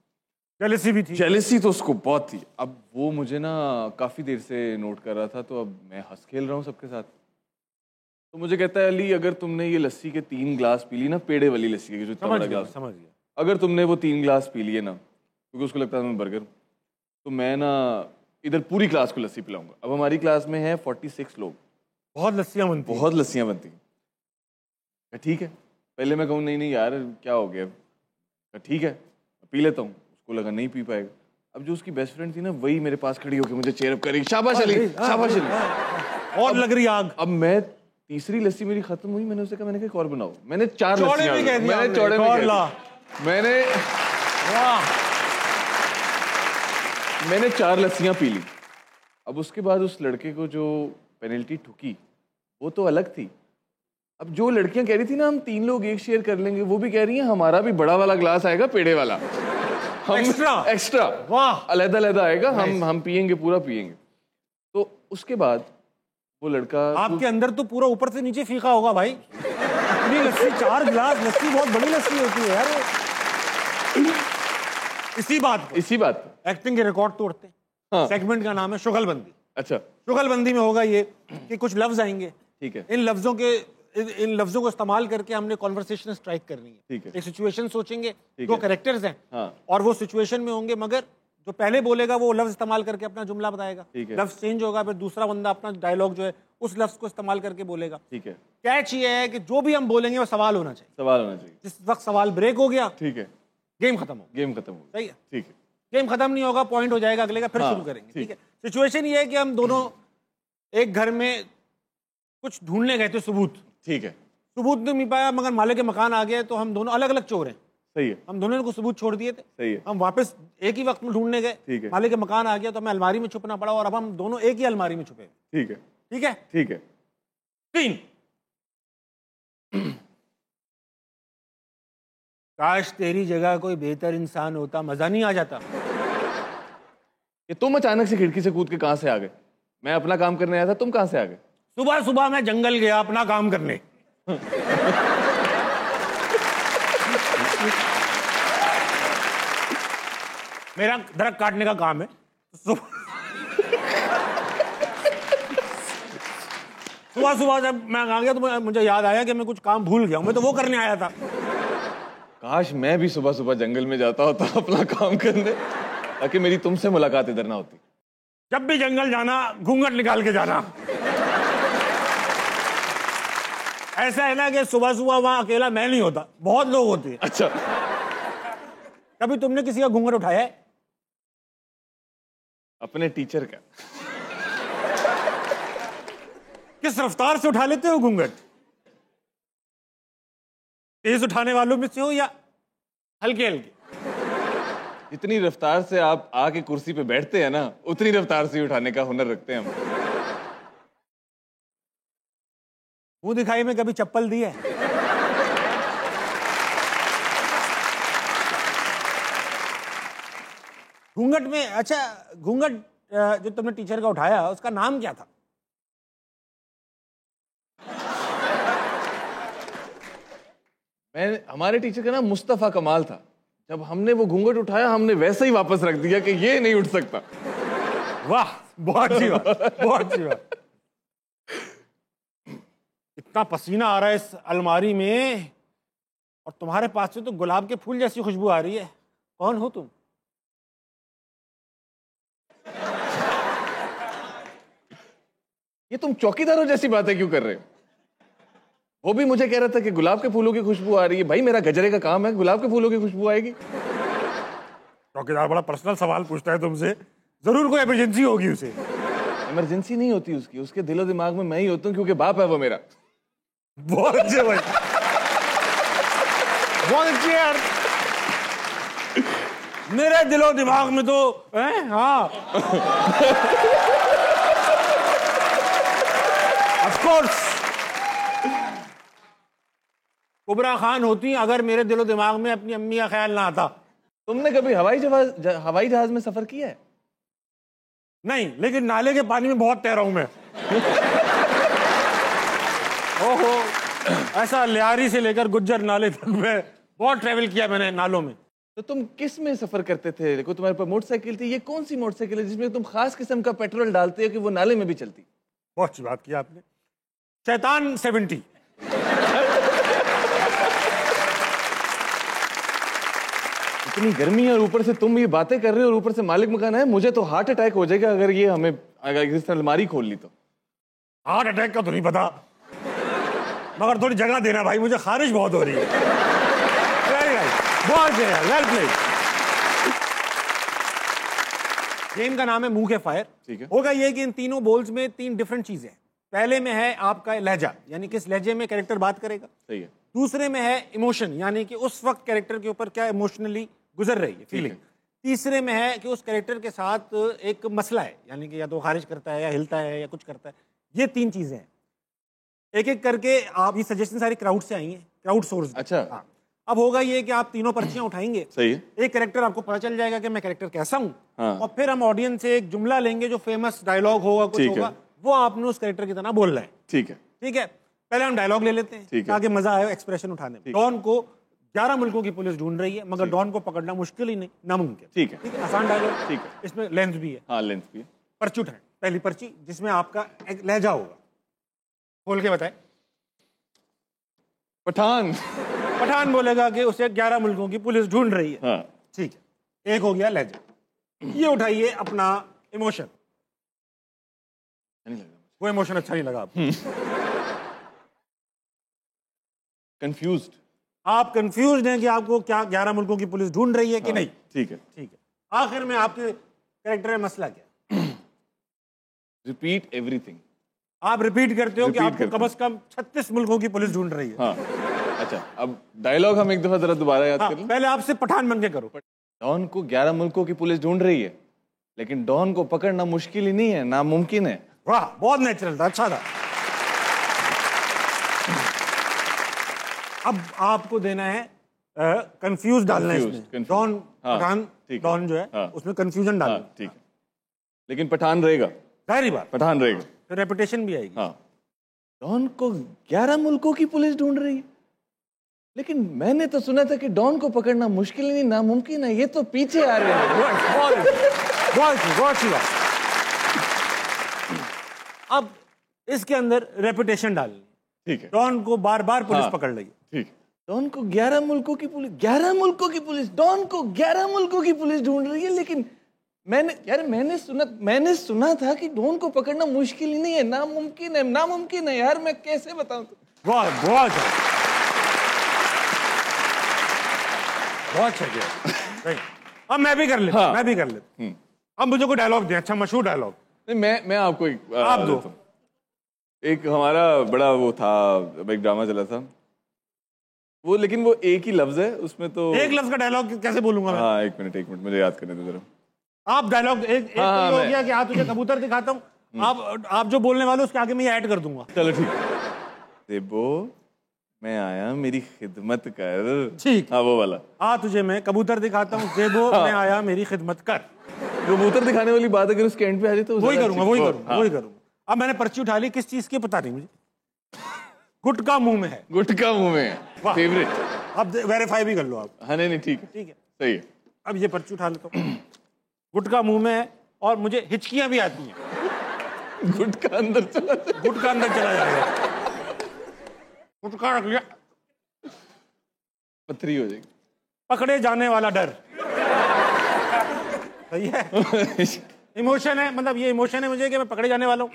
जेलसी भी थी। जेलसी तो उसको बहुत थी। अब वो मुझे ना काफ़ी देर से नोट कर रहा था, तो अब मैं हंस खेल रहा हूँ सबके साथ। तो मुझे कहता है अली अगर तुमने ये लस्सी के 3 गिलास पी ली ना, पेड़े वाली लस्सी के जो इतना बड़ा गिलास, समझ गया, अगर तुमने वो 3 गिलास पी लिए ना, क्योंकि उसको लगता था मैं बर्गर, तो मैं ना इधर पूरी क्लास को लस्सी पिलाऊंगा। अब हमारी क्लास में है 46 लोग, बहुत लस्सियाँ बनती हैं। ठीक है, पहले मैं कहूँ नहीं यार क्या हो गया, ठीक है पी लेता हूँ। उसको लगा नहीं पी पाएगा। अब जो उसकी बेस्ट फ्रेंड थी ना, वही मेरे पास खड़ी होकर मुझे चेयर अप करेगी, शाबाश अली शाबाश अली। और लग रही आग। अब मैं तीसरी लस्सी मेरी खत्म हुई, मैंने उससे कहा मैंने कहा और बनाओ। मैंने 4 लस्सियां मैंने 4 लस्सियां पी ली। अब उसके बाद उस लड़के को जो पेनल्टी ठुकी वो तो अलग थी। अब जो लड़कियां कह रही थी ना हम 3 लोग एक शेयर कर लेंगे, वो भी कह रही हैं हमारा भी बड़ा वाला ग्लास आएगा पेड़े वाला, हम एक्स्ट्रा वाह अलग आएगा, हम पियेंगे, पूरा पियेंगे। तो उसके बाद वो लड़का, आपके अंदर तो पूरा ऊपर से नीचे फीका होगा भाई। इतनी लस्सी, 4 गिलास लस्सी बहुत बड़ी लस्सी होती है यार। इसी बात एक्टिंग के रिकॉर्ड तोड़ते हैं। हाँ। सेगमेंट का नाम है शुगलबंदी। अच्छा, शुगलबंदी में होगा ये कि कुछ लफ्ज आएंगे, ठीक है, इन लफ्जों को इस्तेमाल करके हमने कॉन्वर्सेशन स्ट्राइक करनी है। ठीक है, एक सिचुएशन सोचेंगे, 2 कैरेक्टर्स हैं। हाँ। और वो सिचुएशन में होंगे, मगर जो पहले बोलेगा वो लफ्ज इस्तेमाल करके अपना जुमला बताएगा। लफ्ज चेंज होगा, फिर दूसरा बंदा अपना डायलॉग जो है उस लफ्ज को इस्तेमाल करके बोलेगा। ठीक है। कैच ये है कि जो भी हम बोलेंगे वो सवाल होना चाहिए। जिस वक्त सवाल ब्रेक हो गया, ठीक है, गेम खत्म हो। सही है, ठीक है। गेम खत्म नहीं होगा, पॉइंट हो जाएगा अगले का, फिर शुरू करेंगे। ठीक है। सिचुएशन ये है कि हम दोनों एक घर में कुछ ढूंढने गए थे सबूत। ठीक है। सबूत नहीं मिल पाया, मगर मालिक के मकान आ गए, तो हम दोनों अलग अलग चोर हैं। सही है। हम दोनों ने कुछ सबूत छोड़ दिए थे। सही है। हम वापस एक ही वक्त में ढूंढने गए। ठीक है। मालिक के मकान आ गया तो हमें अलमारी में छुपना पड़ा, और अब हम दोनों एक ही अलमारी में छुपे। ठीक है। ठीक है। ठीक है। 3 काश तेरी जगह कोई बेहतर इंसान होता, मजा नहीं आ जाता। ये तुम अचानक से खिड़की से कूद के कहां से आ गए? मैं अपना काम करने आया था, तुम कहां से आ गए? सुबह सुबह मैं जंगल गया अपना काम करने। मेरा दरख्त काटने का काम है। सुबह सुबह जब मैं आ गया तो मुझे याद आया कि मैं कुछ काम भूल गया हूं, मैं तो वो करने आया था। काश मैं भी सुबह सुबह जंगल में जाता होता अपना काम करने, ताकि मेरी तुमसे मुलाकात इधर ना होती। जब भी जंगल जाना घूंघट निकाल के जाना। ऐसा है ना कि सुबह सुबह वहां अकेला मैं नहीं होता, बहुत लोग होते हैं। अच्छा, कभी तुमने किसी का घूंघट उठाया है? अपने टीचर का। किस रफ्तार से उठा लेते हो घूंघट? तेज उठाने वालों में से हो या हल्के हल्के? जितनी रफ्तार से आप आके कुर्सी पे बैठते हैं ना, उतनी रफ्तार से उठाने का हुनर रखते हैं हम। मुंह दिखाई में कभी चप्पल दी है? घूंघट में, अच्छा घूंघट जो तुमने टीचर का उठाया उसका नाम क्या था? हमारे टीचर का नाम मुस्तफा कमाल था। जब हमने वो घूंघट उठाया, हमने वैसे ही वापस रख दिया कि ये नहीं उठ सकता। वाह, बहुत अच्छी बात, बहुत अच्छी बात। इतना पसीना आ रहा है इस अलमारी में, और तुम्हारे पास से तो गुलाब के फूल जैसी खुशबू आ रही है। कौन हो तुम? ये तुम चौकीदारों जैसी बातें क्यों कर रहे हो? वो भी मुझे कह रहा था कि गुलाब के फूलों की खुशबू आ रही है। भाई मेरा गजरे का काम है, गुलाब के फूलों की खुशबू आएगी? चौकीदार बड़ा पर्सनल सवाल पूछता है तुमसे, जरूर कोई इमरजेंसी होगी उसे। इमरजेंसी नहीं होती उसकी, उसके दिलो दिमाग में मैं ही होता हूँ, क्योंकि बाप है वो मेरा। बहुत अच्छे भाई। बहुत अच्छी है यार। मेरे दिलो दिमाग में तो हाँ ऑफ कोर्स कुबरा खान होती अगर मेरे दिलो दिमाग में अपनी अम्मी का ख्याल ना आता। तुमने कभी हवाई जहाज में सफर किया है? नहीं, लेकिन नाले के पानी में बहुत तैरा हूं मैं। ओहो, ऐसा लियारी से लेकर गुज्जर नाले तक में बहुत ट्रेवल किया मैंने नालों में। तो तुम किस में सफर करते थे? देखो तुम्हारे पास मोटरसाइकिल थी, ये कौन सी मोटरसाइकिल है जिसमें तुम खास किस्म का पेट्रोल डालते हो कि वो नाले में भी चलती? बहुत अच्छी बात की आपने। शैतान 70। इतनी गर्मी है और ऊपर से तुम ये बातें कर रहे हो और ऊपर से मालिक मकान है। मुझे तो हार्ट अटैक हो जाएगा अगर ये हमें अगर इस तरह अलमारी खोल ली तो। हार्ट अटैक का तो नहीं पता, मगर थोड़ी जगह देना भाई, मुझे खारिश बहुत हो रही है। वेरी नाइस, बहुत वेल प्लेड। गेम का नाम है मुंह के फायर। ठीक है। होगा ये कि इन तीनों बोल्स में 3 डिफरेंट चीजें हैं। पहले में है आपका लहजा, यानी किस लहजे में कैरेक्टर बात करेगा। सही है। दूसरे में है इमोशन, यानी कि उस वक्त कैरेक्टर के ऊपर क्या इमोशनली गुजर रही है फीलिंग। तीसरे में है कि उस कैरेक्टर के साथ एक मसला है, यानी कि या तो खारिज करता है या हिलता है या कुछ करता है। ये 3 चीजें हैं। एक एक करके आप, ये सजेशन सारी क्राउड से आई हैं, क्राउड सोर्स। अच्छा। हाँ। अब होगा ये कि आप तीनों पर्चियां उठाएंगे। सही है। एक कैरेक्टर आपको पता चल जाएगा कि मैं कैरेक्टर कैसा हूं। हाँ। और फिर हम ऑडियंस से एक जुमला लेंगे जो फेमस डायलॉग होगा, कुछ होगा, वो आपने उस कैरेक्टर की तरह बोलना है। ठीक है। ठीक है, पहले हम डायलॉग ले लेते हैं ताकि मजा आए एक्सप्रेशन उठाने में। डॉन को 11 मुल्कों की पुलिस ढूंढ रही है, मगर डॉन को पकड़ना मुश्किल ही नहीं, नामुमकिन। ठीक है। ठीक है, आसान डायलॉग। ठीक है। इसमें लेंथ भी है। हाँ, लेंथ भी है। पर्ची उठाएं, पहली पर्ची जिसमें आपका एक लहजा होगा, खोल के बताएं। पठान। पठान बोलेगा कि उसे 11 मुल्कों की पुलिस ढूंढ रही है। हाँ। ठीक है, एक हो गया लहजा। ये उठाइए अपना इमोशन। नहीं लगा, वो इमोशन अच्छा नहीं लगा आपको। कंफ्यूज्ड। आप कंफ्यूज्ड हैं कि आपको क्या 11 मुल्कों की पुलिस ढूंढ रही है कि नहीं। ठीक है। ठीक है, आखिर में आपके कैरेक्टर में मसला क्या? Repeat everything. आप रिपीट करते हो कि Repeat आपको करते कम से कम 36 मुल्कों की पुलिस ढूंढ रही है। हाँ। अच्छा, अब डायलॉग हम एक दफा जरा दोबारा याद कर लें। पहले आपसे पठान बन के करो। डॉन को 11 मुल्कों की पुलिस ढूंढ रही है, लेकिन डॉन को पकड़ना मुश्किल ही नहीं है, नामुमकिन है। वाह, बहुत नेचुरल था, अच्छा था। अब आपको देना है कंफ्यूज डालना है इसमें। डॉन, पठान, डॉन जो है उसमें कंफ्यूजन डालना। ठीक है, लेकिन पठान रहेगा। सारी बात पठान रहेगा, तो रेपुटेशन भी आएगी। हाँ। डॉन को 11 मुल्कों की पुलिस ढूंढ रही है, लेकिन मैंने तो सुना था कि डॉन को पकड़ना मुश्किल नहीं, नामुमकिन है। ये तो पीछे आ रहे हैं। बहुत अच्छी बात। अब इसके अंदर रेपुटेशन डालनी। ठीक है। डॉन को बार बार पुलिस पकड़ रही है। ठीक है। डॉन को 11 मुल्कों की पुलिस, 11 मुल्कों की पुलिस, डॉन को 11 मुल्कों की पुलिस ढूंढ रही है, लेकिन मैंने सुना था कि डॉन को पकड़ना मुश्किल ही नहीं है, नामुमकिन है। नामुमकिन है यार, मैं कैसे बताऊं? बहुत अच्छा किया। अब मैं भी कर लेता। मैं भी कर लेता। अब मुझे कोई डायलॉग दे, अच्छा मशहूर डायलॉग। नहीं, मैं आपको एक आप दो। एक हमारा बड़ा वो था, एक ड्रामा चला था वो, लेकिन वो एक ही लफ्ज है उसमें। तो एक लफ्ज का डायलॉग कैसे बोलूंगा मैं? हाँ, एक मिनट मुझे याद करने दो जरा। आप डायलॉग एक तो हो गया कि आज तुझे कबूतर दिखाता हूँ। आप जो बोलने वाले उसके आगे मैं ऐड कर दूंगा। चलो ठीक है। देबो, मैं आया मेरी खिदमत कर। ठीक। हाँ, वो वाला। तुझे मैं कबूतर दिखाता हूँ, देबो मैं आया मेरी खिदमत कर। कबूतर दिखाने वाली बात अगर उसके एंड पे आ जाए तो वही करूंगा। अब मैंने पर्ची उठा ली, किस चीज की पता नहीं मुझे। गुटका मुंह में है। गुटका मुंह में है, फेवरेट। अब वेरीफाई भी कर लो आप। हाँ, नहीं ठीक है, सही है। अब ये पर्ची उठा लेता हूँ। गुटका मुंह में है और मुझे हिचकियां भी आती हैं। गुटका अंदर चला जाएगा। गुटका रख लिया, पथरी हो जाएगी। पकड़े जाने वाला डर। सही है। इमोशन है, मतलब ये इमोशन है मुझे कि मैं पकड़े जाने वाला हूँ।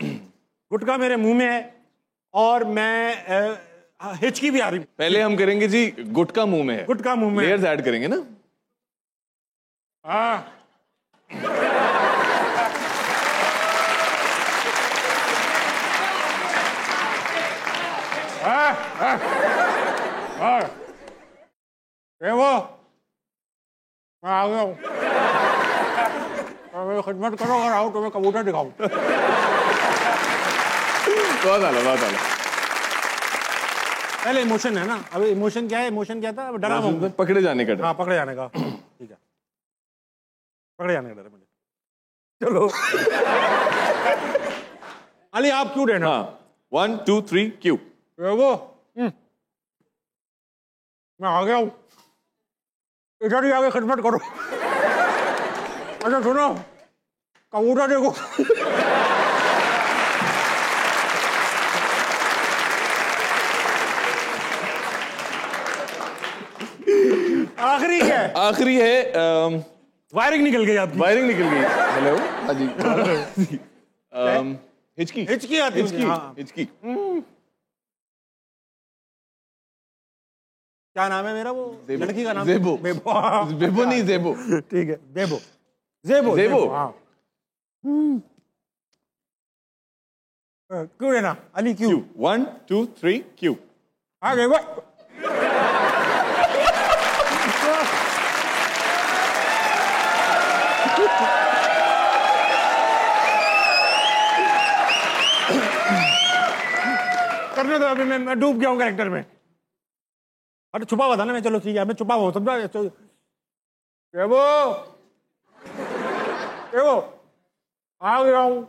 गुटका मेरे मुंह में है और मैं हिचकी भी आ रही। पहले हम करेंगे जी, गुटका मुंह में है। गुटका मुंह में, लेयर्स ऐड करेंगे ना। हाँ। वो मैं आ गया हूँ, मेरी खिदमत करो, अगर आओ तो मैं कबूतर दिखाऊं। बहुत आला। पहले इमोशन है ना, अब इमोशन क्या है, इमोशन क्या था, डरा हुआ पकड़े जाने का डर। हाँ, पकड़े जाने का, ठीक है, पकड़े जाने का डर है मुझे। चलो अली आप क्यों रहना। हाँ 1 2 3 क्यू। वो मैं आ गया हूँ, इधर ही आगे खिदमत करो। अच्छा सुनो, कबूतर देखो। आखिरी क्या है? आखिरी है वायरिंग निकल गई आपकी। वायरिंग निकल गई। हेलो हाँ जी। हिचकी आती है। हाँ। हिचकी। क्या नाम है मेरा, वो लड़की का नाम? ज़ेबो। बेबो नहीं, ज़ेबो। ठीक है, ज़ेबो। हाँ। क्यों लेना अली, क्यों? 1 2 3 क्यू। आ गए वो। करने दो, अभी मैं डूब गया हूँ कैरेक्टर में। अरे छुपा हुआ था ना मैं, चलो ठीक है, मैं छुपा हुआ हूँ, समझा? वो आ गया हूँ,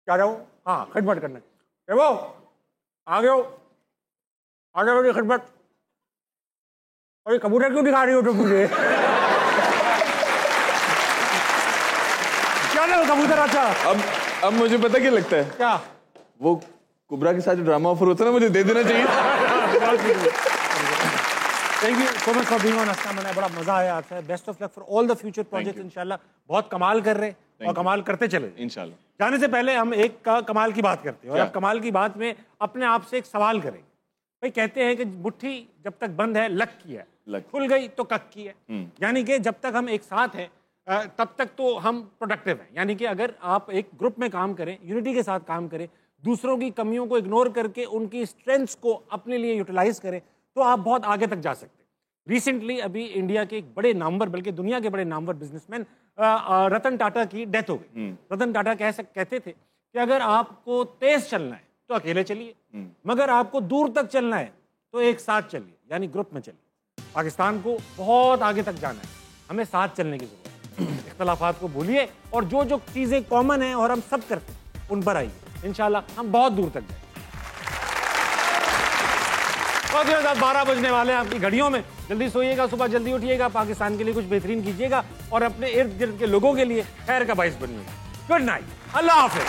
क्या जाओ? हाँ, खिदमत करने। वो आ गया हूँ, आ गया मेरी खिदमत। और ये कबूतर क्यों दिखा रही हो तुम मुझे? क्या ना कबूतर? अच्छा अब मुझे पता क्या लगता है, क्या वो कुबरा के साथ जो ड्रामा ऑफर होता है ना, मुझे दे देना चाहिए। Thank you so much for being on अस्ता मैंने, बड़ा मजा आया आपसे। Best of luck for all the future project. इंशाल्लाह बहुत कमाल कर रहे और कमाल करते चले इंशाल्लाह। जाने से पहले हम एक कमाल की बात करते हैं, और अब कमाल की बात में अपने आप से एक सवाल करेंगे। भाई कहते हैं कि मुट्ठी जब तक बंद है लक की है, खुल गई तो कक की है। यानी कि जब तक हम एक साथ हैं तब तक तो हम प्रोडक्टिव हैं। यानी कि अगर आप एक ग्रुप में काम करें, यूनिटी के साथ काम करें, दूसरों की कमियों को इग्नोर करके उनकी स्ट्रेंथ्स को अपने लिए यूटिलाइज करें, तो आप बहुत आगे तक जा सकते हैं। रिसेंटली अभी इंडिया के एक बड़े नामवर, बल्कि दुनिया के बड़े नामवर बिजनेसमैन रतन टाटा की डेथ हो गई। रतन टाटा कहते थे कि अगर आपको तेज चलना है तो अकेले चलिए, मगर आपको दूर तक चलना है तो एक साथ चलिए, यानी ग्रुप में चलिए। पाकिस्तान को बहुत आगे तक जाना है, हमें साथ चलने की जरूरत है। इख्तलाफात को भूलिए और जो जो चीजें कॉमन है और हम सब करते हैं उन पर आइए, इंशाल्लाह हम बहुत दूर तक जाएंगे। 12 बजने वाले हैं आपकी घड़ियों में। जल्दी सोइएगा, सुबह जल्दी उठिएगा, पाकिस्तान के लिए कुछ बेहतरीन कीजिएगा और अपने इर्द गिर्द के लोगों के लिए खैर का बाइस बनिएगा। गुड नाइट, अल्लाह हाफिज।